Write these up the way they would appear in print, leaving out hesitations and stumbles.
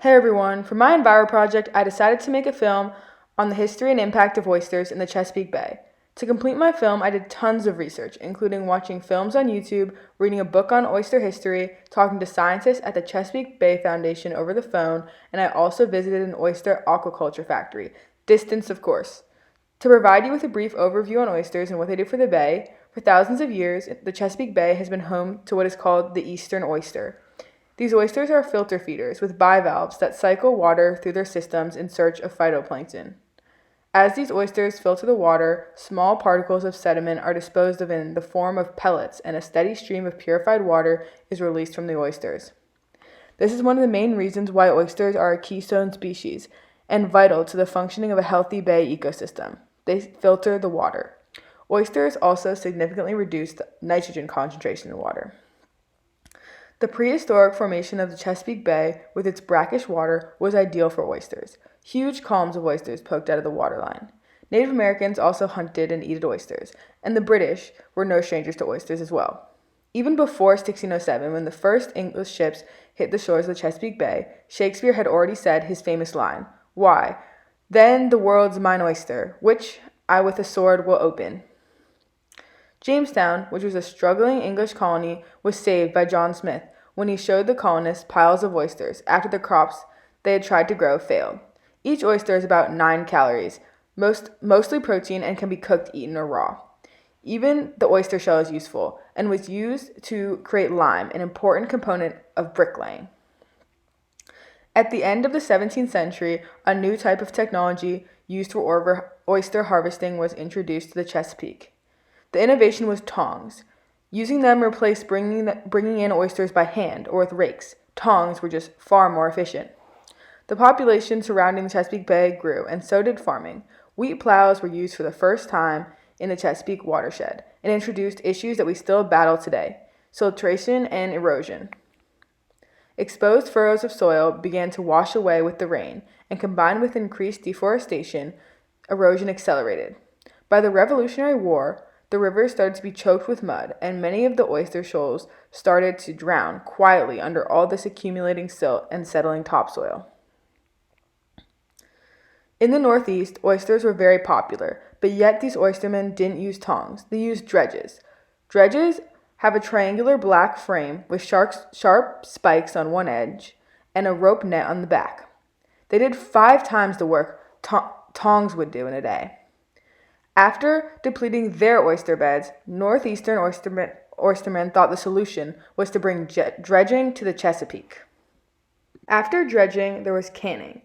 Hey everyone, for my Enviro project, I decided to make a film on the history and impact of oysters in the Chesapeake Bay. To complete my film, I did tons of research, including watching films on YouTube, reading a book on oyster history, talking to scientists at the Chesapeake Bay Foundation over the phone, and I also visited an oyster aquaculture factory, distance of course. To provide you with a brief overview on oysters and what they do for the bay, for thousands of years, the Chesapeake Bay has been home to what is called the eastern oyster. These oysters are filter feeders with bivalves that cycle water through their systems in search of phytoplankton. As these oysters filter the water, small particles of sediment are disposed of in the form of pellets, and a steady stream of purified water is released from the oysters. This is one of the main reasons why oysters are a keystone species and vital to the functioning of a healthy bay ecosystem. They filter the water. Oysters also significantly reduce the nitrogen concentration in water. The prehistoric formation of the Chesapeake Bay, with its brackish water, was ideal for oysters. Huge columns of oysters poked out of the waterline. Native Americans also hunted and ate oysters, and the British were no strangers to oysters as well. Even before 1607, when the first English ships hit the shores of the Chesapeake Bay, Shakespeare had already said his famous line, "Why, then the world's mine oyster, which I with a sword will open." Jamestown, which was a struggling English colony, was saved by John Smith when he showed the colonists piles of oysters after the crops they had tried to grow failed. Each oyster is about 9 calories, mostly protein, and can be cooked, eaten, or raw. Even the oyster shell is useful and was used to create lime, an important component of bricklaying. At the end of the 17th century, a new type of technology used for oyster harvesting was introduced to the Chesapeake. The innovation was tongs. Using them replaced bringing in oysters by hand or with rakes. Tongs were just far more efficient. The population surrounding the Chesapeake Bay grew, and so did farming. Wheat plows were used for the first time in the Chesapeake watershed and introduced issues that we still battle today: siltation and erosion. Exposed furrows of soil began to wash away with the rain, and combined with increased deforestation, erosion accelerated. By the Revolutionary War, the rivers started to be choked with mud, and many of the oyster shoals started to drown quietly under all this accumulating silt and settling topsoil. In the Northeast, oysters were very popular, but yet these oystermen didn't use tongs. They used dredges. Dredges have a triangular black frame with sharp spikes on one edge and a rope net on the back. They did 5 times the work tongs would do in a day. After depleting their oyster beds, northeastern oystermen thought the solution was to bring dredging to the Chesapeake. After dredging, there was canning.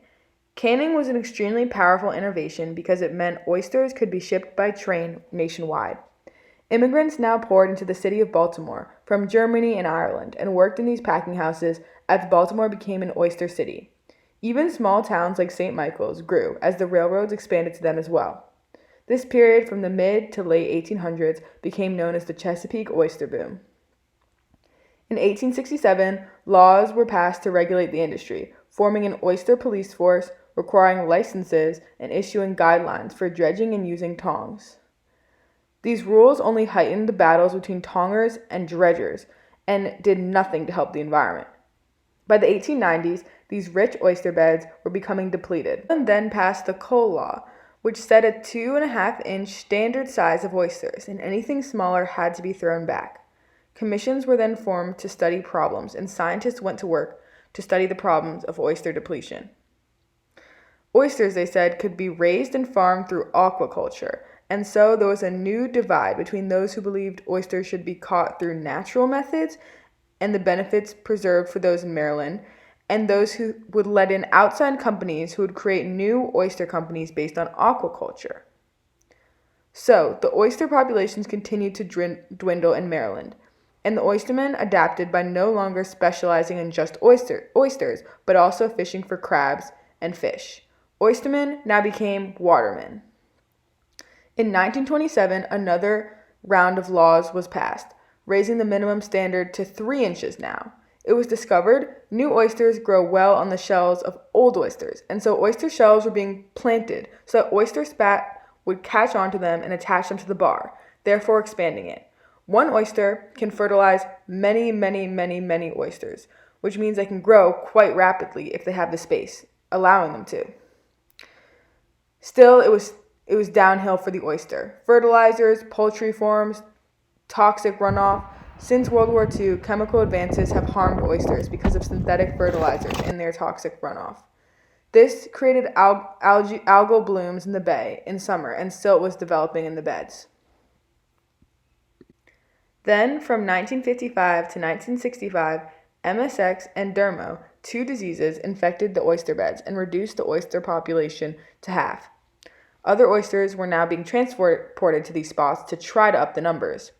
Canning was an extremely powerful innovation because it meant oysters could be shipped by train nationwide. Immigrants now poured into the city of Baltimore from Germany and Ireland and worked in these packing houses as Baltimore became an oyster city. Even small towns like St. Michael's grew as the railroads expanded to them as well. This period from the mid to late 1800s became known as the Chesapeake oyster boom. In 1867, laws were passed to regulate the industry, forming an oyster police force, requiring licenses, and issuing guidelines for dredging and using tongs. These rules only heightened the battles between tongers and dredgers and did nothing to help the environment. By the 1890s, these rich oyster beds were becoming depleted. And then passed the Coal Law, which set a 2.5-inch standard size of oysters, and anything smaller had to be thrown back. Commissions were then formed to study problems, and scientists went to work to study the problems of oyster depletion. Oysters, they said, could be raised and farmed through aquaculture, and so there was a new divide between those who believed oysters should be caught through natural methods and the benefits preserved for those in Maryland, and those who would let in outside companies who would create new oyster companies based on aquaculture. So, the oyster populations continued to dwindle in Maryland, and the oystermen adapted by no longer specializing in just oysters, but also fishing for crabs and fish. Oystermen now became watermen. In 1927, another round of laws was passed, raising the minimum standard to 3 inches now. It was discovered new oysters grow well on the shells of old oysters, and so oyster shells were being planted so that oyster spat would catch onto them and attach them to the bar, therefore expanding it. One oyster can fertilize many oysters, which means they can grow quite rapidly if they have the space, allowing them to. Still, it was downhill for the oyster. Fertilizers, poultry farms, toxic runoff. Since World War II, chemical advances have harmed oysters because of synthetic fertilizers and their toxic runoff. This created algal blooms in the bay in summer, and silt was developing in the beds. Then, from 1955 to 1965, MSX and dermo, two diseases, infected the oyster beds and reduced the oyster population to half. Other oysters were now being transported to these spots to try to up the numbers.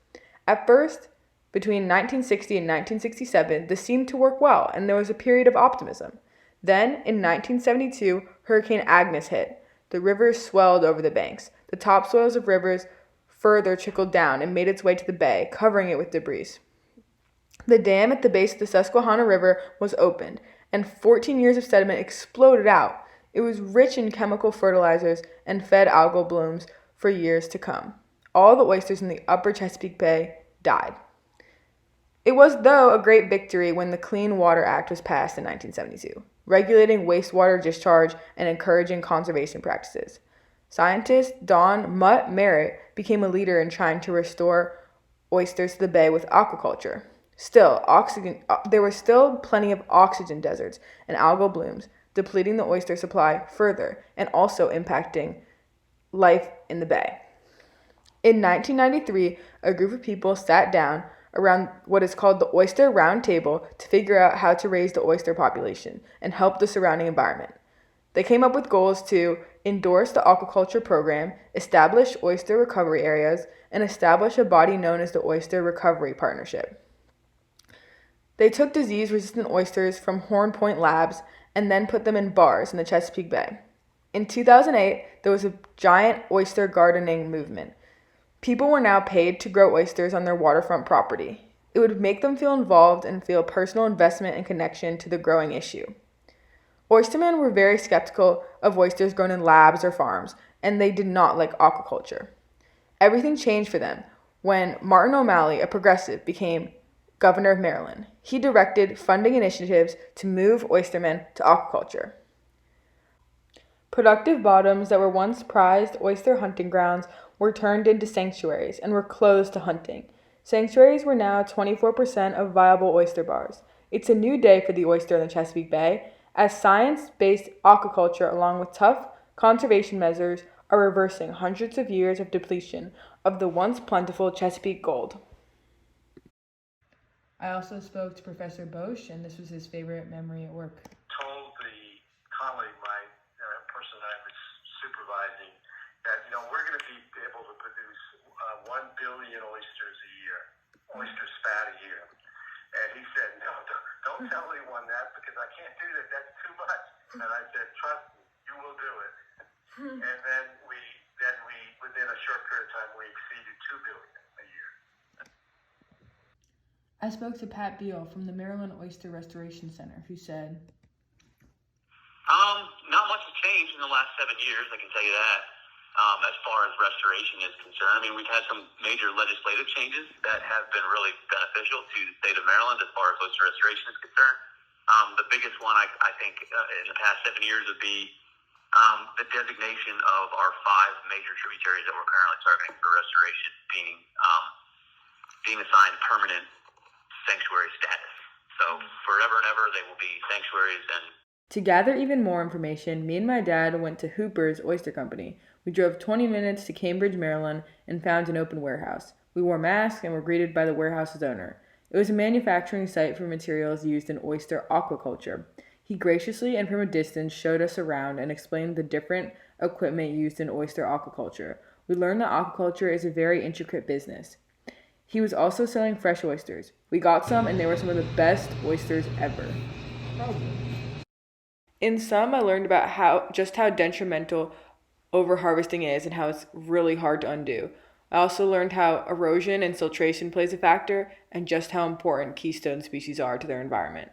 At first, between 1960 and 1967, this seemed to work well, and there was a period of optimism. Then, in 1972, Hurricane Agnes hit. The rivers swelled over the banks. The topsoils of rivers further trickled down and made its way to the bay, covering it with debris. The dam at the base of the Susquehanna River was opened, and 14 years of sediment exploded out. It was rich in chemical fertilizers and fed algal blooms for years to come. All the oysters in the upper Chesapeake Bay died. It was, though, a great victory when the Clean Water Act was passed in 1972, regulating wastewater discharge and encouraging conservation practices. Scientist Don Mutt Merritt became a leader in trying to restore oysters to the bay with aquaculture. Still, there were still plenty of oxygen deserts and algal blooms, depleting the oyster supply further and also impacting life in the bay. In 1993, a group of people sat down around what is called the Oyster Round Table to figure out how to raise the oyster population and help the surrounding environment. They came up with goals to endorse the aquaculture program, establish oyster recovery areas, and establish a body known as the Oyster Recovery Partnership. They took disease-resistant oysters from Horn Point Labs and then put them in bars in the Chesapeake Bay. In 2008, there was a giant oyster gardening movement. People were now paid to grow oysters on their waterfront property. It would make them feel involved and feel personal investment and connection to the growing issue. Oystermen were very skeptical of oysters grown in labs or farms, and they did not like aquaculture. Everything changed for them when Martin O'Malley, a progressive, became governor of Maryland. He directed funding initiatives to move oystermen to aquaculture. Productive bottoms that were once prized oyster hunting grounds were turned into sanctuaries and were closed to hunting. Sanctuaries were now 24% of viable oyster bars. It's a new day for the oyster in the Chesapeake Bay, as science-based aquaculture along with tough conservation measures are reversing hundreds of years of depletion of the once plentiful Chesapeake gold. I also spoke to Professor Bosch, and this was his favorite memory at work. Told the colleague, my person I was supervising, that we're going to be able to produce 1 billion oysters a year, oysters fat a year. And he said, no, don't tell anyone that because I can't do that. That's too much. And I said, trust me, you will do it. And then we within a short period of time, we exceeded 2 billion a year. I spoke to Pat Beal from the Maryland Oyster Restoration Center, who said, not much has changed in the last 7 years, I can tell you that, as far as restoration is concerned. I mean, we've had some major legislative changes that have been really beneficial to the state of Maryland as far as oyster restoration is concerned. The biggest one, I think, in the past 7 years would be the designation of our 5 major tributaries that we're currently targeting for restoration being assigned permanent sanctuary status. So forever and ever, they will be sanctuaries. And to gather even more information, me and my dad went to Hooper's Oyster Company. We drove 20 minutes to Cambridge, Maryland, and found an open warehouse. We wore masks and were greeted by the warehouse's owner. It was a manufacturing site for materials used in oyster aquaculture. He graciously and from a distance showed us around and explained the different equipment used in oyster aquaculture. We learned that aquaculture is a very intricate business. He was also selling fresh oysters. We got some, and they were some of the best oysters ever. In sum, I learned about how detrimental overharvesting is and how it's really hard to undo. I also learned how erosion and siltation plays a factor and just how important keystone species are to their environment.